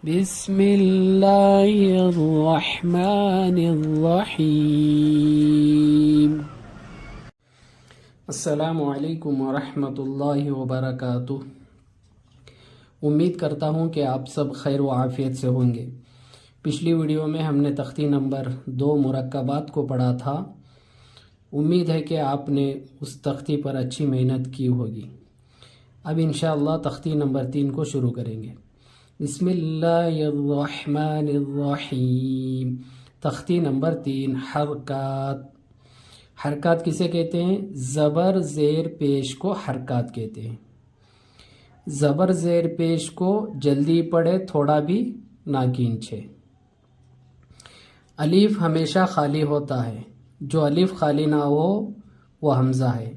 بسم اللہ الرحمن الرحیم۔ السلام علیکم ورحمۃ اللہ وبرکاتہ۔ امید کرتا ہوں کہ آپ سب خیر و عافیت سے ہوں گے۔ پچھلی ویڈیو میں ہم نے تختی نمبر 2 مرکبات کو پڑھا تھا۔ امید ہے کہ آپ نے اس تختی پر اچھی محنت کی ہوگی۔ اب انشاءاللہ تختی نمبر 3 کو شروع کریں گے۔ بسم اللہ الرحمن الرحیم۔ تختی نمبر 3، حرکات۔ حرکات کسے کہتے ہیں؟ زبر زیر پیش کو حرکات کہتے ہیں۔ زبر زیر پیش کو جلدی پڑھے، تھوڑا بھی نہ کھینچے۔ الف ہمیشہ خالی ہوتا ہے، جو الف خالی نہ ہو وہ حمزہ ہے۔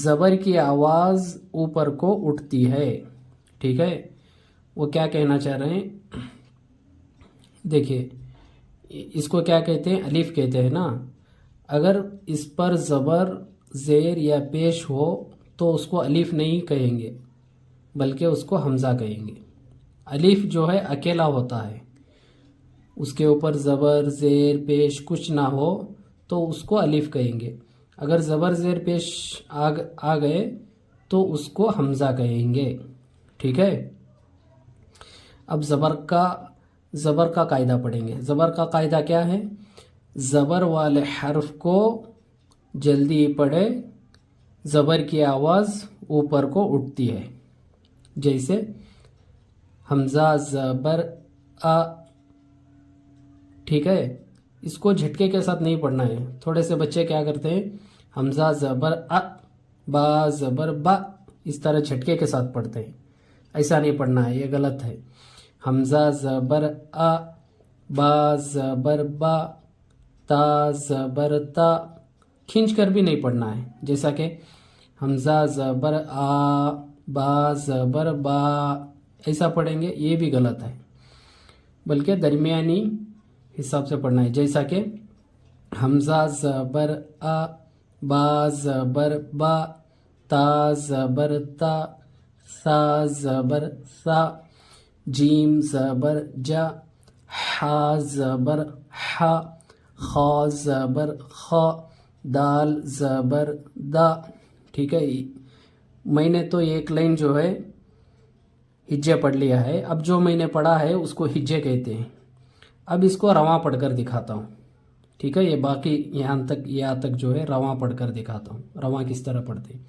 زبر کی آواز اوپر کو اٹھتی ہے، ٹھیک ہے؟ وہ کیا کہنا چاہ رہے ہیں دیکھیے، اس کو کیا کہتے ہیں؟ الف کہتے ہیں نا۔ اگر اس پر زبر زیر یا پیش ہو تو اس کو الف نہیں کہیں گے بلکہ اس کو حمزہ کہیں گے۔ الف جو ہے اکیلا ہوتا ہے، اس کے اوپر زبر زیر پیش کچھ نہ ہو تو اس کو الف کہیں گے۔ اگر زبر زیر پیش آ گئے تو اس کو حمزہ کہیں گے، ٹھیک ہے؟ اب زبر کا قاعدہ پڑھیں گے۔ زبر کا قاعدہ کیا ہے؟ زبر والے حرف کو جلدی پڑھے، زبر کی آواز اوپر کو اٹھتی ہے، جیسے حمزہ زبر آ، ٹھیک ہے؟ اس کو جھٹکے کے ساتھ نہیں پڑھنا ہے۔ تھوڑے سے بچے کیا کرتے ہیں، حمزہ زبر آ، با زبر با، اس طرح جھٹکے کے ساتھ پڑھتے ہیں۔ ایسا نہیں پڑھنا ہے، یہ غلط ہے۔ حمزہ زبر آ، با زبر با، تا زبر تا، کھینچ کر بھی نہیں پڑھنا ہے، جیسا کہ حمزہ زبر آ، با زبر با، ایسا پڑھیں گے یہ بھی غلط ہے، بلکہ درمیانی حساب سے پڑھنا ہے، جیسا کہ حمزہ زبر آ، با زبر با، تا زبر تا، سا زبر سا، جیم زبر جا، حا زبر حا، خا زبر خا، دال زبر دا، ٹھیک ہے؟ میں نے تو ایک لائن جو ہے ہجے پڑھ لیا ہے، اب جو میں نے پڑھا ہے اس کو ہجے کہتے ہیں۔ اب اس کو رواں پڑھ کر دکھاتا ہوں، ٹھیک ہے؟ یہ باقی یہاں تک جو ہے رواں پڑھ کر دکھاتا ہوں۔ رواں کس طرح پڑھتے ہیں؟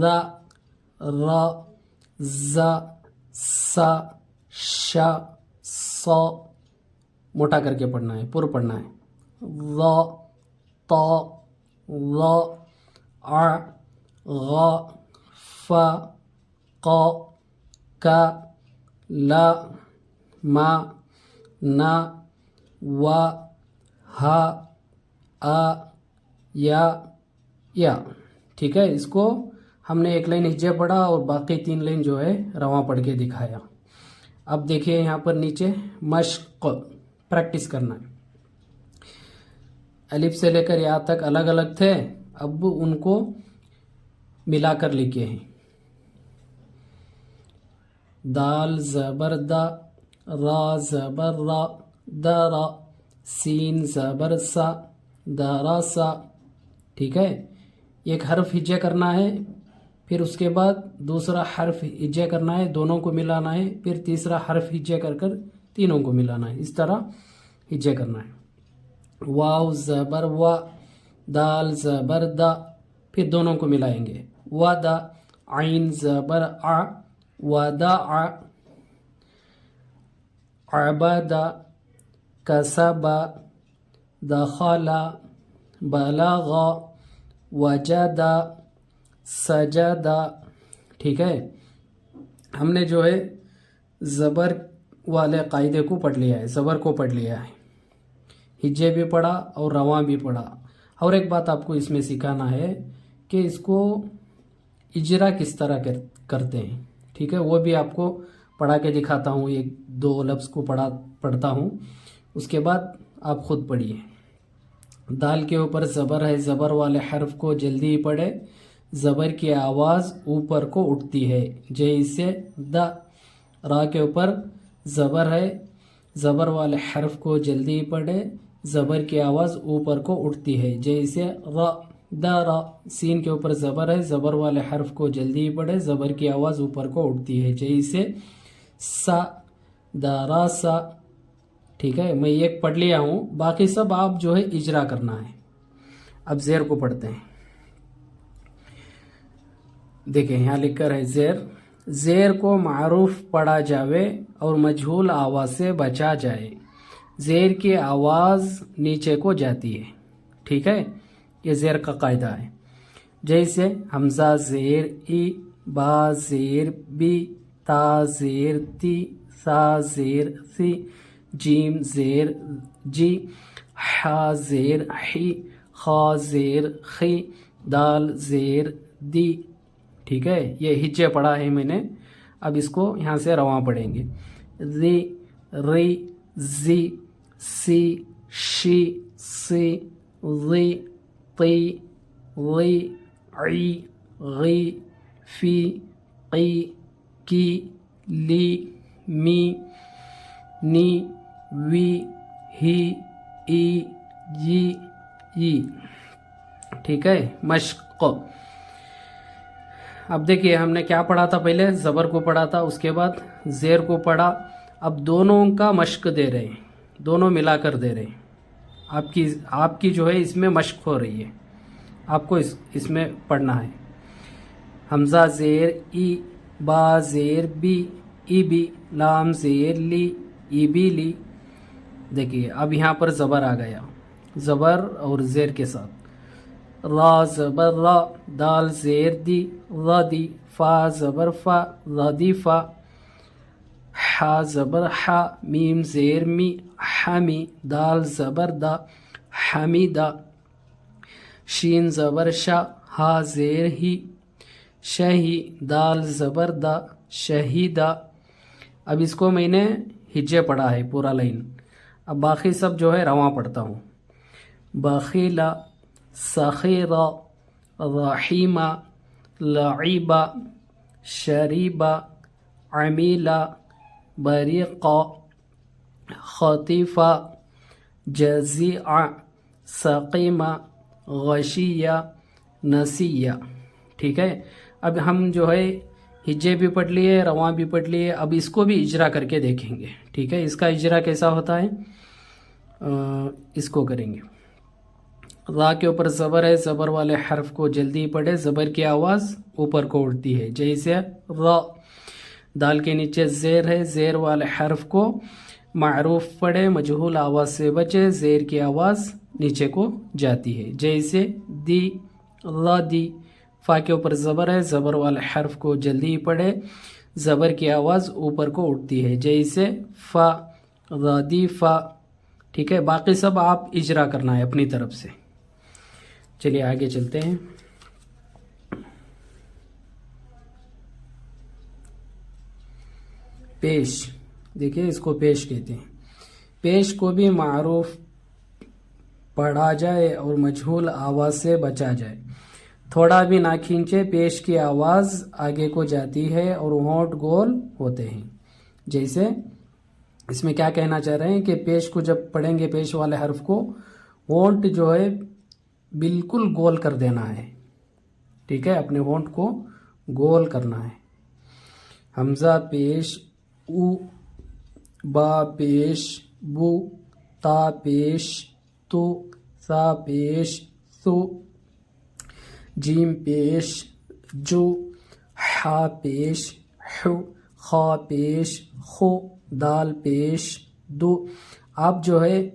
را، را، زا، سا، شا، سا، موٹا کر کے پڑھنا ہے، پر پڑھنا ہے۔ را، تا، را، ع، غا، فا، قا، کا، لا، ما، نا، وا، ہا، آ، یا، ٹھیک ہے؟ اس کو ہم نے ایک لائن ہجے پڑھا اور باقی 3 لائن جو ہے رواں پڑھ کے دکھایا۔ اب دیکھیے یہاں پر نیچے مشق، پریکٹس کرنا ہے۔ الف سے لے کر یہاں تک الگ الگ تھے، اب ان کو ملا کر لکھے ہیں۔ دال زبر دا، را زبر را، درا، سین زبر سا، درا سا، ٹھیک ہے؟ ایک حرف ہجے کرنا ہے، پھر اس کے بعد دوسرا حرف ہجے کرنا ہے، دونوں کو ملانا ہے، پھر تیسرا حرف ہجے کر تینوں کو ملانا ہے، اس طرح ہجے کرنا ہے۔ واو زبر وا، دال زبر دا، پھر دونوں کو ملائیں گے۔ ودا، عین زبر ع، ودا ع، عبدا، کسبا، دخلا، بلغا، وجدا، سجدا، ٹھیک ہے؟ ہم نے جو ہے زبر والے قاعدے کو پڑھ لیا ہے، زبر کو پڑھ لیا ہے، ہجے بھی پڑھا اور رواں بھی پڑھا۔ اور ایک بات آپ کو اس میں سکھانا ہے کہ اس کو اجرا کس طرح کرتے ہیں، ٹھیک ہے؟ وہ بھی آپ کو پڑھا کے دکھاتا ہوں، 1-2 لفظ کو پڑھتا ہوں، اس کے بعد آپ خود پڑھیے۔ دال کے اوپر زبر ہے، زبر والے حرف کو جلدی پڑھے، زبر کی آواز اوپر کو اٹھتی ہے، جیسے دا، را کے اوپر زبر ہے، زبر والے حرف کو جلدی پڑھے، زبر کی آواز اوپر کو اٹھتی ہے، جیسے را دا را، سین کے اوپر زبر ہے، زبر والے حرف کو جلدی پڑھے، زبر کی آواز اوپر کو اٹھتی ہے، جیسے سا دا را سا۔ ٹھیک ہے، میں ایک پڑھ لیا ہوں، باقی سب آپ جو ہے اجرا کرنا ہے۔ اب زیر کو پڑھتے ہیں۔ دیکھیں یہاں لکھ کر ہے زیر، زیر کو معروف پڑھا جاوے اور مجہول آواز سے بچا جائے، زیر کی آواز نیچے کو جاتی ہے۔ ٹھیک ہے، یہ زیر کا قاعدہ ہے۔ جیسے حمزہ زیر ای، با زیر بی، تا زیر تی، سا زیر سی، جیم زیر جی، حا زیر حی، خا زیر خی، دال زیر دی۔ ٹھیک ہے، یہ ہجے پڑھا ہے میں نے، اب اس کو یہاں سے رواں پڑھیں گے۔ ری ری، زی سی، شی سی، ری تی، ری عی، غی، فی، قی، کی، لی، می، نی، وی، ہی، ای، ی۔ ٹھیک ہے، مشق۔ اب دیکھیے ہم نے کیا پڑھا تھا، پہلے زبر کو پڑھا تھا، اس کے بعد زیر کو پڑھا، اب دونوں کا مشق دے رہے ہیں، دونوں ملا کر دے رہے ہیں۔ آپ کی جو ہے اس میں مشق ہو رہی ہے، آپ کو اس میں پڑھنا ہے۔ حمزہ زیر ای، با زیر بی، ای بی، لام زیر لی، ای بی لی۔ دیکھیے اب یہاں پر زبر آ گیا، زبر اور زیر کے ساتھ۔ را زبر را، دال زیر دی، را دی، فا زبر فا، را دی فا، حا زبر حا، میم زیر می، حمی، دال زبر دا، حمیدہ، شین زبر شا، ہا زیر ہی، شہی، دال زبر دا، شہیدہ۔ اب اس کو میں نے ہجے پڑھا ہے پورا لائن، اب باقی سب جو ہے رواں پڑھتا ہوں۔ بخیلا، سخیرہ، رحیمہ، لعیبہ، شریبہ، عمیلہ، بریقہ، خطیفہ، جزیعہ، سقیمہ، غشیہ، نسیہ۔ ٹھیک ہے، اب ہم جو ہے ہجے بھی پڑھ لیے، رواں بھی پڑھ لیے، اب اس کو بھی اجرا کر کے دیکھیں گے۔ ٹھیک ہے، اس کا اجرا کیسا ہوتا ہے، اس کو کریں گے۔ را کے اوپر زبر ہے، زبر والے حرف کو جلدی پڑھے، زبر کی آواز اوپر کو اٹھتی ہے، جیسے را۔ دال کے نیچے زیر ہے، زیر والے حرف کو معروف پڑھے، مجہول آواز سے بچے، زیر کی آواز نیچے کو جاتی ہے، جیسے دی، را دی۔ فا کے اوپر زبر ہے، زبر والے حرف کو جلدی پڑھے، زبر کی آواز اوپر کو اٹھتی ہے، جیسے فا، را دی فا۔ ٹھیک ہے، باقی سب آپ اجرا کرنا ہے اپنی طرف سے۔ چلیے آگے چلتے ہیں۔ پیش، دیکھیں اس کو پیش کہتے ہیں۔ پیش کو بھی معروف پڑھا جائے اور مجہول آواز سے بچا جائے، تھوڑا بھی نہ کھینچے، پیش کی آواز آگے کو جاتی ہے اور ہونٹ گول ہوتے ہیں۔ جیسے اس میں کیا کہنا چاہ رہے ہیں کہ پیش کو جب پڑھیں گے، پیش والے حرف کو، ہونٹ جو ہے بالکل گول کر دینا ہے۔ ٹھیک ہے، اپنے ہونٹ کو گول کرنا ہے۔ حمزہ پیش او، با پیش بو، تا پیش تو، سا پیش سو، جیم پیش جو، حا پیش حو، خا پیش خو، دال پیش دو۔ آپ جو ہے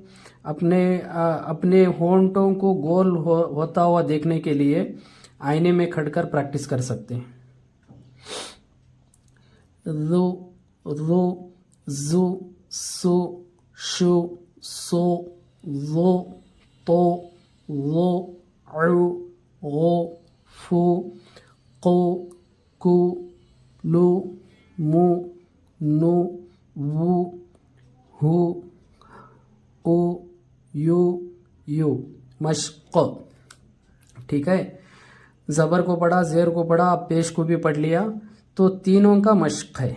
اپنے ہونٹوں کو گول ہوتا ہوا دیکھنے کے لیے آئینے میں کھڑ کر پریکٹس کر سکتے ہیں۔ رو، رو، زو، سو، شو، سو، وہ، تو، وہ، عو، غو، فو، قو، کو، لو، مو، نو، وو، ہو، او، یو، یو۔ مشق۔ ٹھیک ہے، زبر کو پڑھا، زیر کو پڑھا، اب پیش کو بھی پڑھ لیا، تو تینوں کا مشق ہے،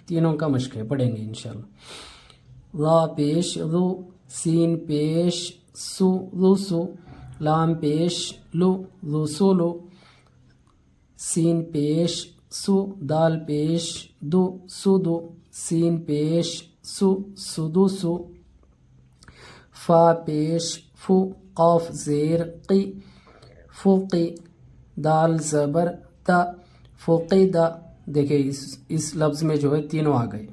تینوں کا مشق ہے, پڑھیں گے انشاءاللہ. را پیش رو, سین پیش سو روسو, لام پیش لو روسولو, سین پیش سو, دال پیش دو سودو, سین پیش سو سدوسو, فا پیش فو, قاف زیر قی فوقی, دال زبر دا فوقیدہ. دیکھیں اس لفظ میں جو ہے تینوں آ گئے.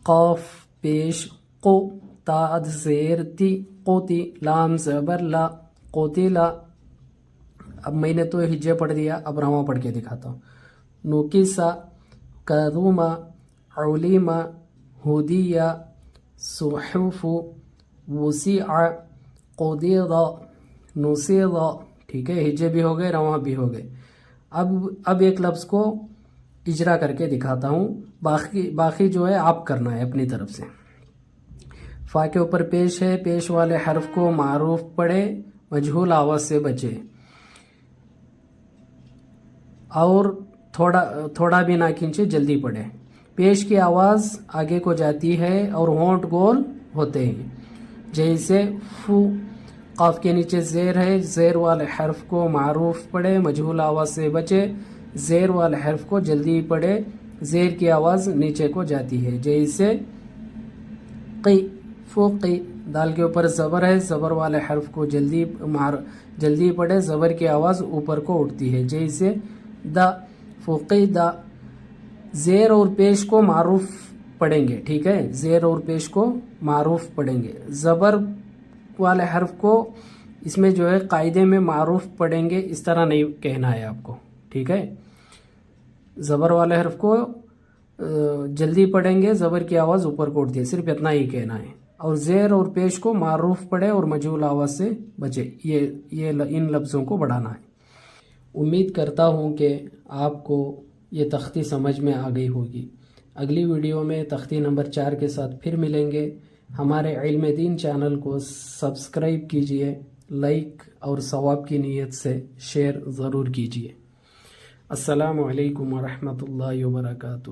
قاف پیش قو, تا زیر تی قوتی, لام زبر لا قوتیلا. اب میں نے تو ہجے پڑھ دیا, اب رواں پڑھ کے دکھاتا ہوں. نوکیسا کروما علیما ہدیہ صحف وسیع قدیرا نصیرا. ٹھیک ہے, ہجے بھی ہو گئے, رواں بھی ہو گئے. اب ایک لفظ کو اجرا کر کے دکھاتا ہوں, باقی جو ہے آپ کرنا ہے اپنی طرف سے. فا کے اوپر پیش ہے, پیش والے حرف کو معروف پڑھے, مجہول آواز سے بچے, اور تھوڑا بھی نہ کھینچے, جلدی پڑھے. پیش کی آواز آگے کو جاتی ہے اور ہونٹ گول ہوتے ہیں, جیسے فو. قاف کے نیچے زیر ہے, زیر والے حرف کو معروف پڑھے, مجہول آواز سے بچے. زیر والے حرف کو جلدی پڑھے, زیر کی آواز نیچے کو جاتی ہے, جیسے قی فوقی. دال کے اوپر زبر ہے, زبر والے حرف کو جلدی پڑھے, زبر کی آواز اوپر کو اٹھتی ہے, جیسے دا فوقی دا. زیر اور پیش کو معروف پڑھیں گے, ٹھیک ہے, زیر اور پیش کو معروف پڑھیں گے. زبر والے حرف کو اس میں جو ہے قاعدے میں معروف پڑھیں گے, اس طرح نہیں کہنا ہے آپ کو, ٹھیک ہے. زبر والے حرف کو جلدی پڑھیں گے, زبر کی آواز اوپر کو اٹھتی ہے, صرف اتنا ہی کہنا ہے. اور زیر اور پیش کو معروف پڑھے اور مجہول آواز سے بچے, یہ ان لفظوں کو بڑھانا ہے. امید کرتا ہوں کہ آپ کو یہ تختی سمجھ میں آ گئی ہوگی. اگلی ویڈیو میں تختی نمبر 4 کے ساتھ پھر ملیں گے. ہمارے علم دین چینل کو سبسکرائب کیجئے, لائک اور ثواب کی نیت سے شیئر ضرور کیجئے. السلام علیکم ورحمۃ اللہ وبرکاتہ.